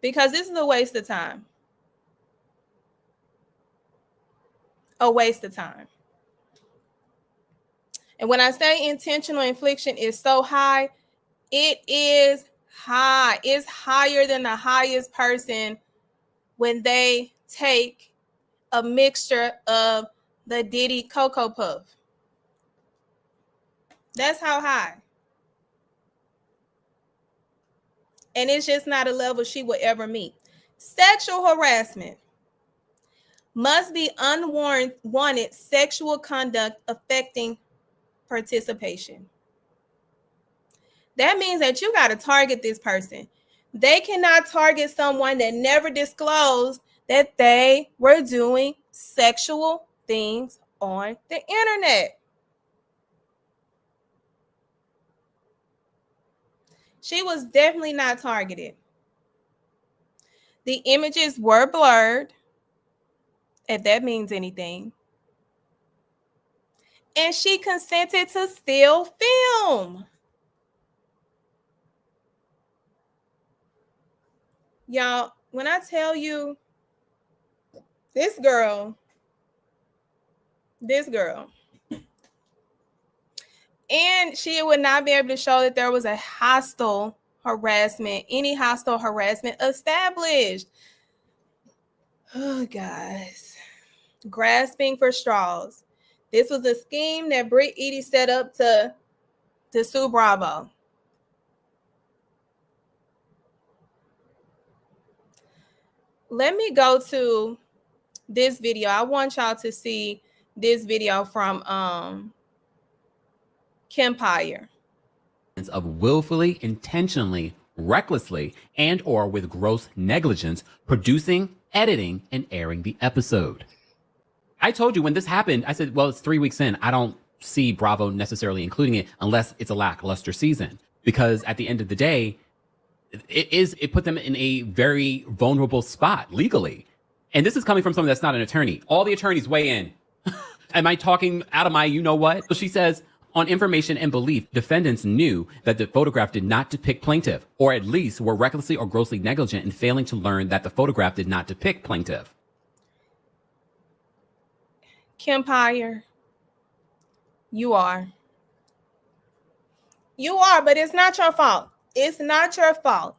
Because this is a waste of time. A waste of time. And when I say intentional infliction is so high, it is high. It's higher than the highest person when they take a mixture of the Diddy Cocoa Puff. That's how high. And it's just not a level she will ever meet. Sexual harassment must be unwanted sexual conduct affecting participation. That means that you got to target this person. They cannot target someone that never disclosed that they were doing sexual things on the internet. She was definitely not targeted. The images were blurred, if that means anything. And she consented to still film. Y'all, when I tell you this girl, and she would not be able to show that there was a any hostile harassment established. Oh, guys. Grasping for straws. This was a scheme that BRIT EADY set up to sue Bravo. Let me go to this video. I want y'all to see this video from Kempire. Of willfully, intentionally, recklessly, and or with gross negligence producing, editing, and airing the episode. I told you when this happened, I said, well, it's 3 weeks in. I don't see Bravo necessarily including it unless it's a lackluster season. Because at the end of the day, it put them in a very vulnerable spot legally. And this is coming from someone that's not an attorney. All the attorneys weigh in. Am I talking out of my you-know-what? So she says, on information and belief, defendants knew that the photograph did not depict plaintiff, or at least were recklessly or grossly negligent in failing to learn that the photograph did not depict plaintiff. Kempire, you are. You are, but it's not your fault. It's not your fault.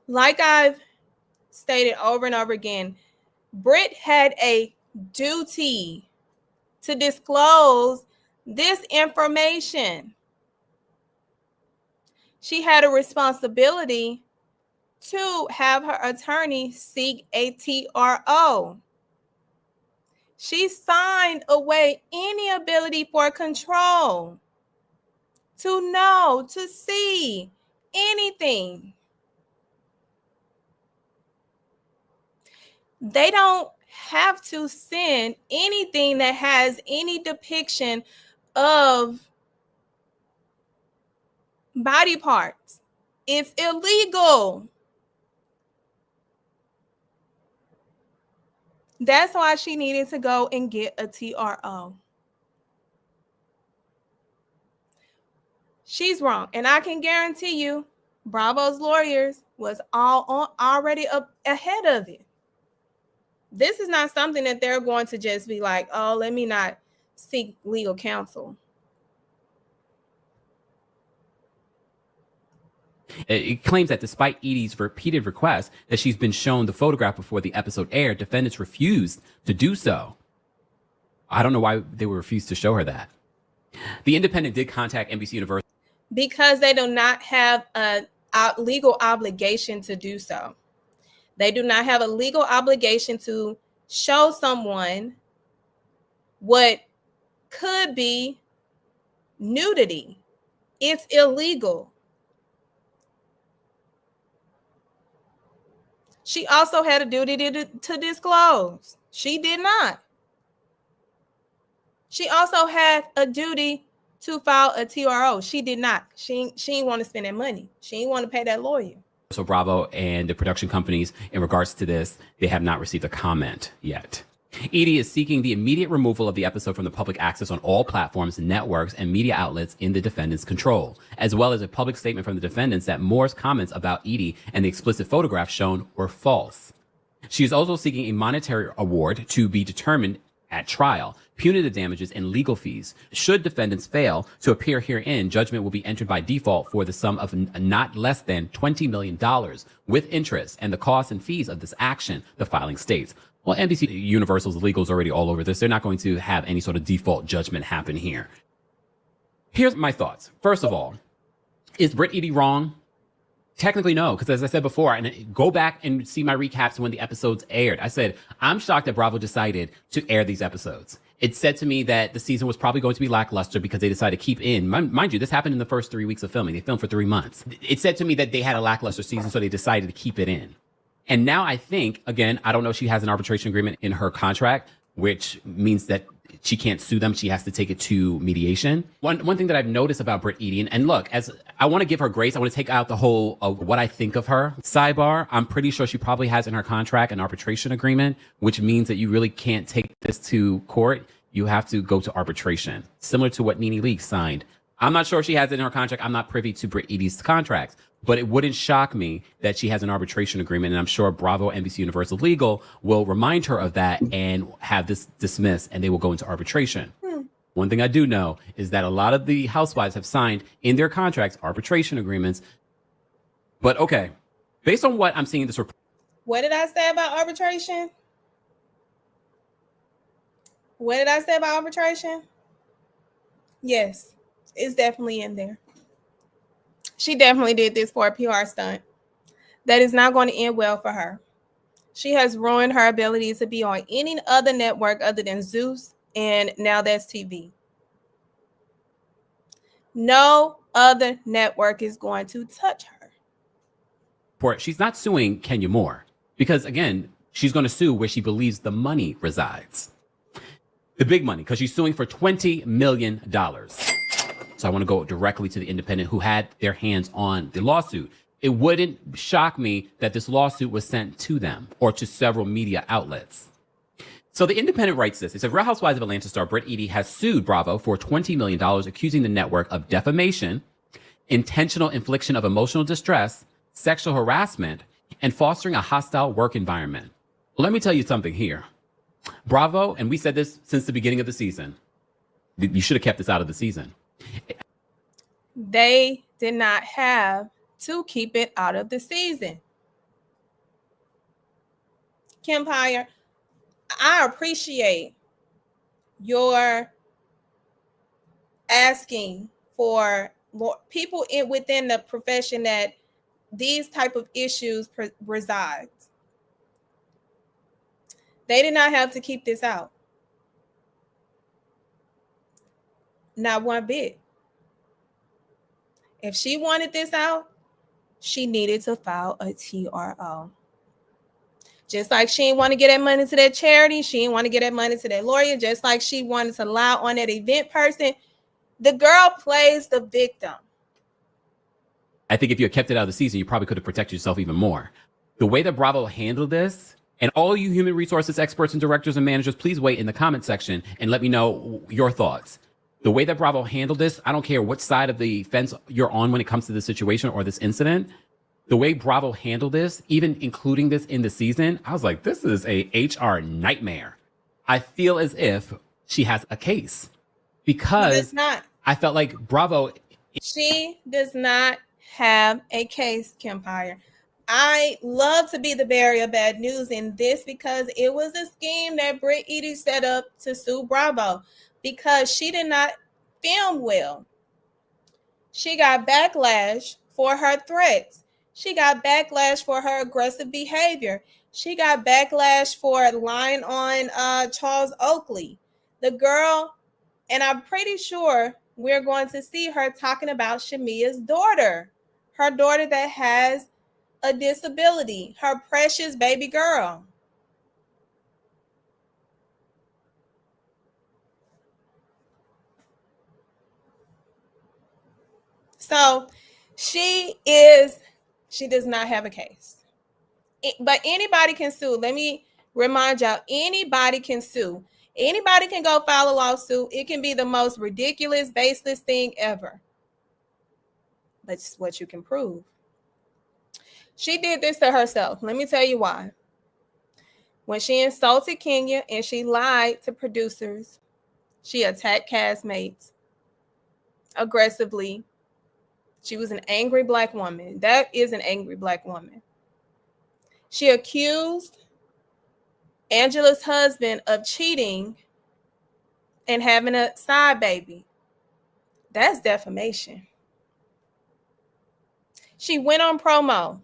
Like I've stated over and over again, BRIT had a duty to disclose this information. She had a responsibility to have her attorney seek a TRO. She signed away any ability for control, to know, to see anything. They don't have to send anything that has any depiction of body parts. It's illegal. That's why she needed to go and get a TRO. She's wrong. And I can guarantee you, Bravo's lawyers was already up ahead of it. This is not something that they're going to just be like, oh, let me not seek legal counsel. It claims that despite Edie's repeated requests that she's been shown the photograph before the episode aired, defendants refused to do so. I don't know why they were refused to show her that. The Independent did contact NBC Universal. Because they do not have a legal obligation to do so. They do not have a legal obligation to show someone what could be nudity. It's illegal. She also had a duty to disclose. She did not. She also had a duty to file a TRO. She did not. She didn't want to spend that money. She didn't want to pay that lawyer. So Bravo and the production companies, in regards to this, they have not received a comment yet. Edie is seeking the immediate removal of the episode from the public access on all platforms, networks, and media outlets in the defendant's control, as well as a public statement from the defendants that Moore's comments about Edie and the explicit photographs shown were false. She is also seeking a monetary award to be determined at trial, punitive damages, and legal fees. Should defendants fail to appear herein, judgment will be entered by default for the sum of not less than $20 million with interest and the costs and fees of this action, the filing states. Well, NBC Universal's legal is already all over this. They're not going to have any sort of default judgment happen here. Here's my thoughts. First of all, is BRIT EADY wrong? Technically, no, because as I said before, and go back and see my recaps when the episodes aired. I said, I'm shocked that Bravo decided to air these episodes. It said to me that the season was probably going to be lackluster because they decided to keep in. Mind you, this happened in the first 3 weeks of filming. They filmed for 3 months. It said to me that they had a lackluster season, so they decided to keep it in. And now I think, again, I don't know if she has an arbitration agreement in her contract, which means that she can't sue them. She has to take it to mediation. One thing that I've noticed about BRIT EADY, and look, as I want to give her grace, I want to take out the whole of what I think of her. Sidebar, I'm pretty sure she probably has in her contract an arbitration agreement, which means that you really can't take this to court. You have to go to arbitration, similar to what NeNe Leakes signed. I'm not sure if she has it in her contract. I'm not privy to BRIT EADY's contracts, but it wouldn't shock me that she has an arbitration agreement. And I'm sure Bravo, NBC Universal Legal will remind her of that and have this dismissed, and they will go into arbitration. One thing I do know is that a lot of the housewives have signed in their contracts arbitration agreements. But okay, based on what I'm seeing in this report. What did I say about arbitration? What did I say about arbitration? Yes, it's definitely in there. She definitely did this for a PR stunt. That is not going to end well for her. She has ruined her ability to be on any other network other than Zeus, and now that's TV. No other network is going to touch her. She's not suing Kenya Moore because, again, she's going to sue where she believes the money resides. The big money, because she's suing for $20 million. So I want to go directly to the Independent, who had their hands on the lawsuit. It wouldn't shock me that this lawsuit was sent to them or to several media outlets. So the Independent writes this. It says, Real Housewives of Atlanta star BRIT EADY has sued Bravo for $20 million, accusing the network of defamation, intentional infliction of emotional distress, sexual harassment, and fostering a hostile work environment. Let me tell you something here. Bravo, and we said this since the beginning of the season. You should have kept this out of the season. They did not have to keep it out of the season. Kempire, I appreciate your asking for people within the profession that these type of issues resides. They did not have to keep this out. Not one bit. If she wanted this out, she needed to file a TRO. Just like she didn't want to get that money to that charity, she didn't want to get that money to that lawyer, just like she wanted to lie on that event person. The girl plays the victim. I think if you had kept it out of the season, you probably could have protected yourself even more. The way that Bravo handled this, and all you human resources experts and directors and managers, please wait in the comment section and let me know your thoughts. The way that Bravo handled this, I don't care what side of the fence you're on when it comes to this situation or this incident. The way Bravo handled this, even including this in the season, I was like, this is a HR nightmare. I feel as if she has a case because I felt like Bravo. She does not have a case, Kempire. I love to be the bearer of bad news in this because it was a scheme that BRIT EADY set up to sue Bravo because she did not film well. She got backlash for her threats. She got backlash for her aggressive behavior. She got backlash for lying on Charles Oakley. The girl, and I'm pretty sure we're going to see her talking about Shamia's daughter, her daughter that has a disability, her precious baby girl. So she does not have a case. But anybody can sue. Let me remind y'all, anybody can sue. Anybody can go file a lawsuit. It can be the most ridiculous, baseless thing ever. But it's what you can prove. She did this to herself. Let me tell you why. When she insulted Kenya and she lied to producers, she attacked castmates aggressively. She was an angry Black woman. That is an angry Black woman. She accused Angela's husband of cheating and having a side baby. That's defamation. She went on promo.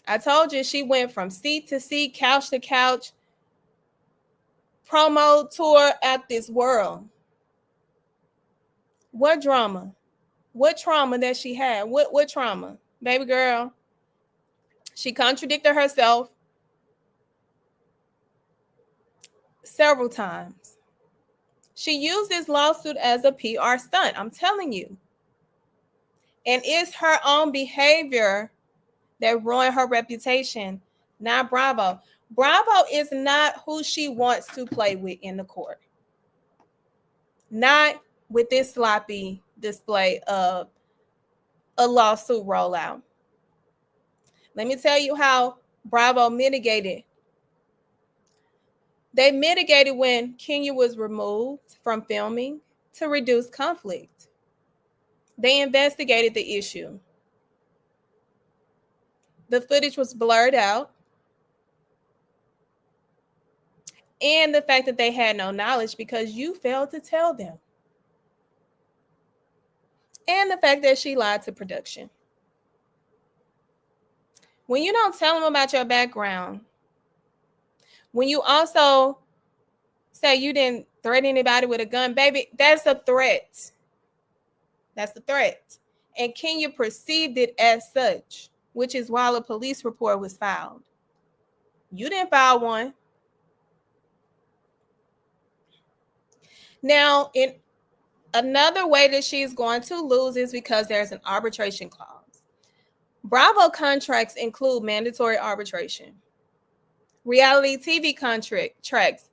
I told you she went from seat to seat, couch to couch, promo tour at this world. What drama? What trauma that she had? What trauma? Baby girl, she contradicted herself several times. She used this lawsuit as a PR stunt, I'm telling you. And it's her own behavior that ruined her reputation, not Bravo. Bravo is not who she wants to play with in the court. Not with this sloppy display of a lawsuit rollout. Let me tell you how Bravo mitigated. They mitigated when Kenya was removed from filming to reduce conflict. They investigated the issue. The footage was blurred out. And the fact that they had no knowledge because you failed to tell them. And the fact that she lied to production. When you don't tell them about your background, when you also say you didn't threaten anybody with a gun, baby, that's a threat. That's a threat. And Kenya perceived it as such, which is why a police report was filed. You didn't file one. Now, in another way that she's going to lose is because there's an arbitration clause. Bravo contracts include mandatory arbitration. Reality TV contracts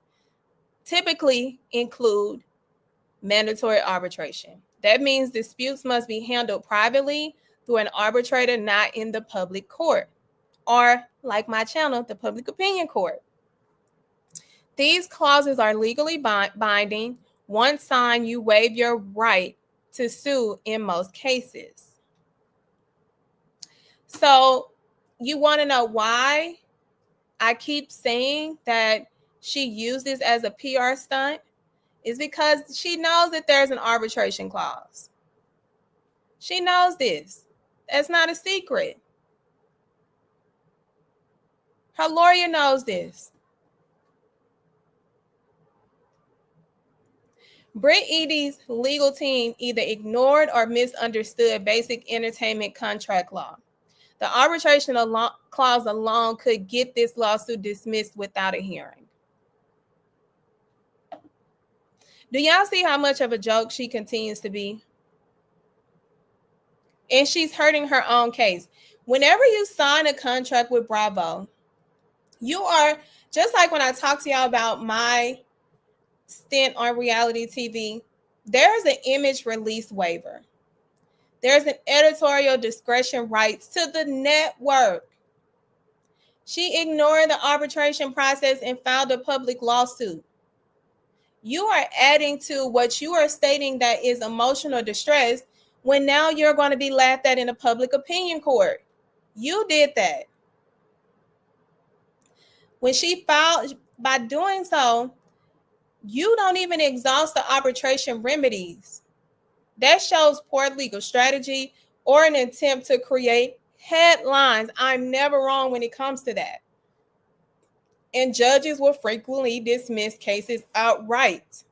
typically include mandatory arbitration. That means disputes must be handled privately through an arbitrator, not in the public court, or like my channel, the public opinion court. These clauses are legally binding. Once signed, you waive your right to sue in most cases. So you want to know why I keep saying that she used this as a PR stunt? Is because she knows that there's an arbitration clause. She knows this. That's not a secret. Her lawyer knows this. BRIT EADY's legal team either ignored or misunderstood basic entertainment contract law. The arbitration clause alone could get this lawsuit dismissed without a hearing. Do y'all see how much of a joke she continues to be? And she's hurting her own case. Whenever you sign a contract with Bravo, you are, just like when I talked to y'all about my stint on reality TV, there's an image release waiver. There's an editorial discretion rights to the network. She ignored the arbitration process and filed a public lawsuit. You are adding to what you are stating that is emotional distress when now you're going to be laughed at in a public opinion court. You did that. When she filed, by doing so, you don't even exhaust the arbitration remedies. That shows poor legal strategy or an attempt to create headlines. I'm never wrong when it comes to that. And judges will frequently dismiss cases outright.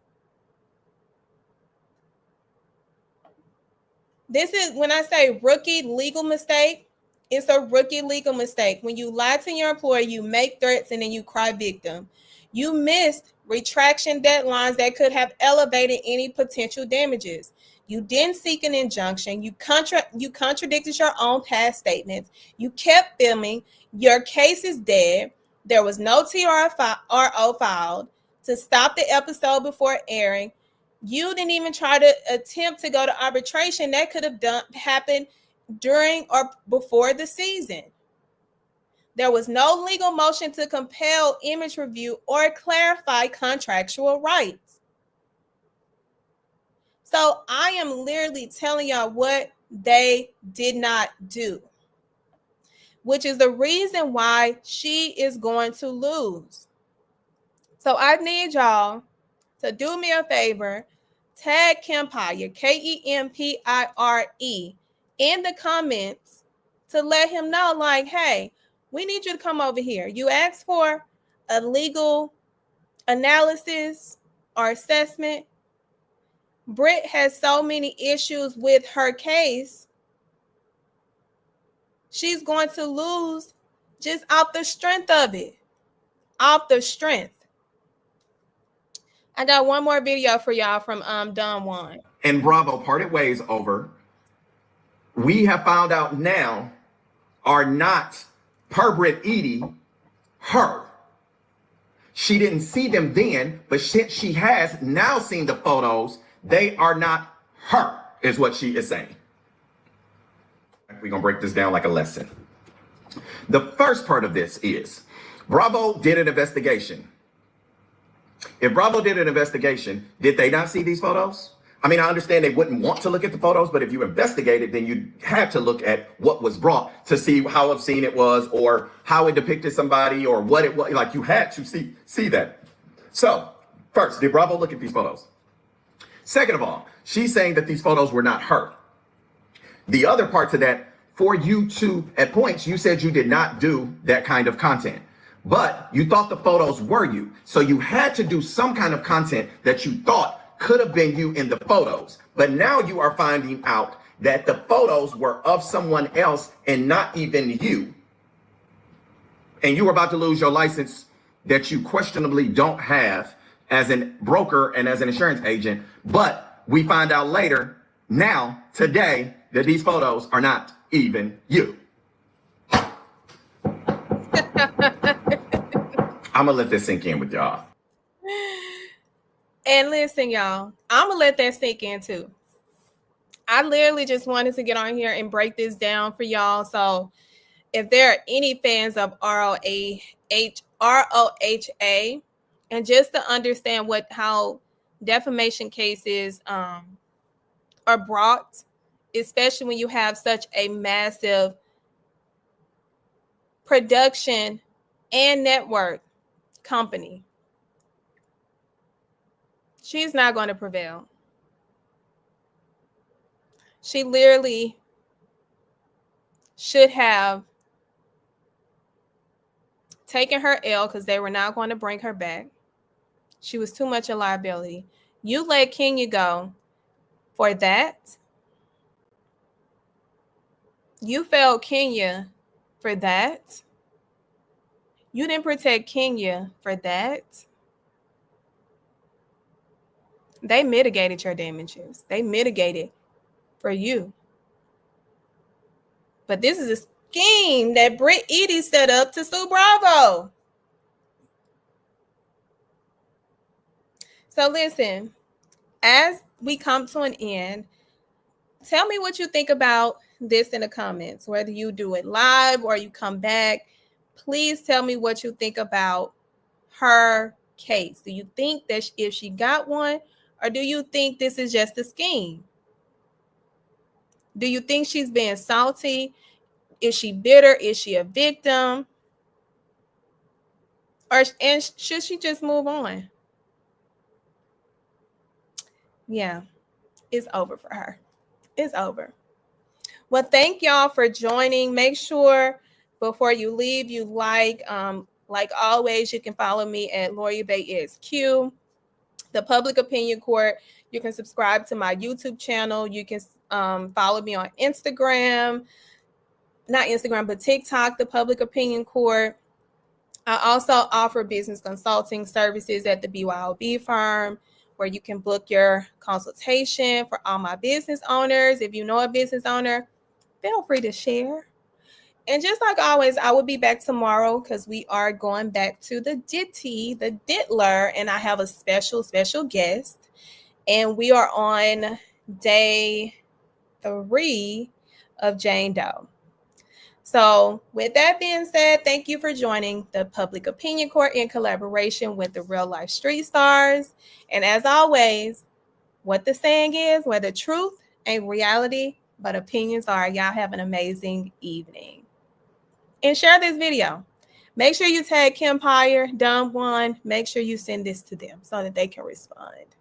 This is, when I say rookie legal mistake, it's a rookie legal mistake. When you lie to your employer, you make threats, and then you cry victim. You missed retraction deadlines that could have elevated any potential damages. You didn't seek an injunction. You contradicted your own past statements. You kept filming. Your case is dead. There was no TRO filed to stop the episode before airing. You didn't even try to attempt to go to arbitration. That could have happened during or before the season. There was no legal motion to compel image review or clarify contractual rights. So I am literally telling y'all what they did not do, which is the reason why she is going to lose. So I need y'all to do me a favor. Tag Kempire, Kempire, in the comments to let him know, like, hey, we need you to come over here. You asked for a legal analysis or assessment. Britt has so many issues with her case. She's going to lose just off the strength of it. Off the strength. I got one more video for y'all from Don Juan. And Bravo parted ways over, we have found out now, are not, per BRIT EADY, her. She didn't see them then, but since she has now seen the photos, they are not her, is what she is saying. We're going to break this down like a lesson. The first part of this is, Bravo did an investigation. If Bravo did an investigation, did they not see these photos? I mean, I understand they wouldn't want to look at the photos, but if you investigated, then you had to look at what was brought to see how obscene it was or how it depicted somebody or what it was. Like, you had to see that. So, first, did Bravo look at these photos? Second of all, she's saying that these photos were not her. The other part to that, for you to, at points, you said you did not do that kind of content. But you thought the photos were you. So you had to do some kind of content that you thought could have been you in the photos. But now you are finding out that the photos were of someone else and not even you. And you were about to lose your license that you questionably don't have as a broker and as an insurance agent. But we find out later, now, today, that these photos are not even you. I'm gonna let this sink in with y'all. And listen, y'all, I'm gonna let that sink in too. I literally just wanted to get on here and break this down for y'all. So if there are any fans of ROHA, and just to understand how defamation cases are brought, especially when you have such a massive production and network company, she's not going to prevail. She literally should have taken her L because they were not going to bring her back. She was too much a liability. You let Kenya go for that. You failed Kenya for that. You didn't protect Kenya for that. They mitigated your damages. They mitigated for you. But this is a scheme that BRIT EADY set up to sue Bravo. So listen, as we come to an end, tell me what you think about this in the comments, whether you do it live or you come back. Please tell me what you think about her case. Do you think that if she got one, or do you think this is just a scheme? Do you think she's being salty? Is she bitter? Is she a victim? And should she just move on? Yeah, it's over for her. It's over. Well, thank y'all for joining. Make sure before you leave, you like always, you can follow me at Lori Bay XQ, the Public Opinion Court. You can subscribe to my YouTube channel. You can follow me on Instagram, not Instagram, but TikTok, the Public Opinion Court. I also offer business consulting services at the BYOB firm, where you can book your consultation for all my business owners. If you know a business owner, feel free to share. And just like always, I will be back tomorrow because we are going back to the Ditty, the Diddler, and I have a special guest. And we are on day 3 of Jane Doe. So with that being said, thank you for joining the Public Opinion Court in collaboration with the Real Life Street Stars. And as always, what the saying is, where the truth ain't reality, but opinions are. Y'all have an amazing evening. And share this video. Make sure you tag Kempire, Dumb One. Make sure you send this to them so that they can respond.